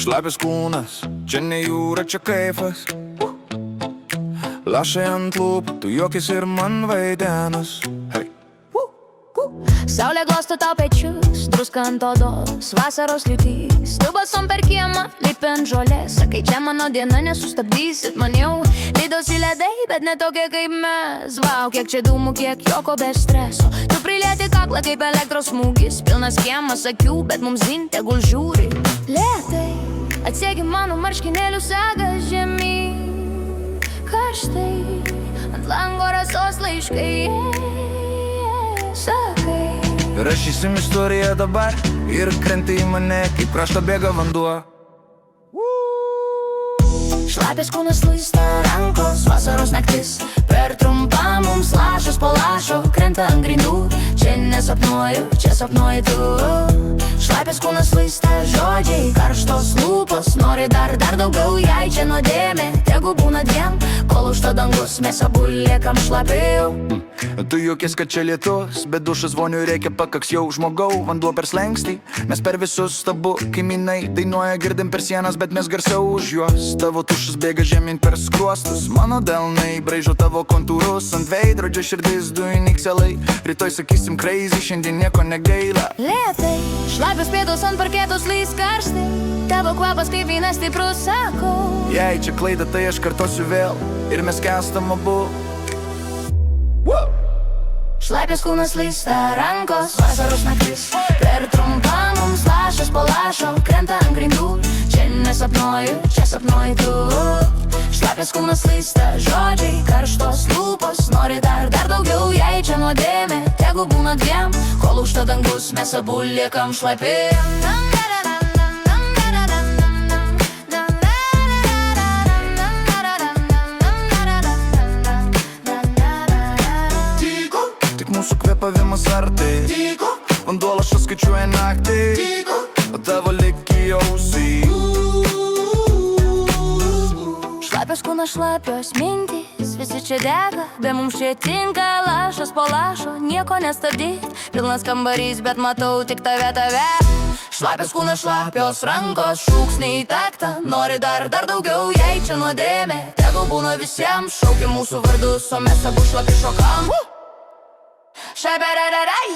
Šlapias kūnas, čia ne jūra, čia kaifas. Lašai ant lūpų, tu juokis ir man vaidenas. Hey. Saulė glosto tau pečius, druska ant odos, vasaros liūtys. Tu basom per kiemą, lipi ant žolės. Sakai, čia mano diena, nesustabdysit man jau. Lydosi ledai, bet ne tokie kaip mes. Vau, kiek čia dūmų, kiek joko be streso. Tu prilieti kaklą kaip elektros smūgis. Pilnas kiemas akių, bet mums zin, tegul žiūri. Lėtai, atsiegi mano marškinėlių sagą žemyn. Karštai, ant lango rasos laiškai. Sakai, Rašysim istoriją dabar ir krenti į mane, kaip krašto bėga vanduo. šlapias kūnas luista rankos, vasaros naktis. Per trumpą mums lašas po lašo krenta ant grindų. Čia nesapnuoju, čia sapnuoji tu. Šlapias kūnas luista žodžiai, karštos lūpos. Nori dar daugiau, jei čia nuodėmė tegu būna dviem. Kol užta dangus, mes abu liekam šlapiau. Tu juokės, kad čia lietus, bet dušas vonių reikia, pakaks jau žmogau. Vanduo per slengstį, mes per visus tabu kaimynai dainuoja, girdim per sienas, bet mes garsiau už juos. Tavo tušas bėga žemyn per skruostus, mano delnai braižo tavo kontūrus. Ant veidrodžio širdis dujų nikselai. Rytoj sakysim crazy, šiandien nieko negaila. Lėtai, šlapios pėdos ant parketos lys karštai. Tavo kvapas kaip vynas stiprus, sako. Jei čia klaida, tai aš kartosiu vėl ir mes kestam abu. Šlapias kūnas lysta rankos, vasaros naktis. Per trumpą mums lašas po lašo krenta ant grindų. Čia nesapnuoju, čia sapnuoji tu. Šlapias kūnas lysta žodžiai, karštos lūpos. Nori dar daugiau, jei čia nuodėmė tegu būna dviem. Kol užta dangus, mes abu liekam šlapi. Mūsų kvepavimas artai, vanduo lašas skaičiuoja naktį, o tavo lieki ausy. Šlapios kūnas, šlapios mintys, visi čia dega, be mums čia tinka lašas po lašo, nieko nestabdyt. Pilnas kambarys, bet matau tik tave. Šlapios kūnas, šlapios rankos, šūksniai į taktą. Nori dar daugiau, jei čia nuodėmė tegu būna visiems. Šaukia mūsų vardus, o mes abu šlapi šokam. Šabarararai,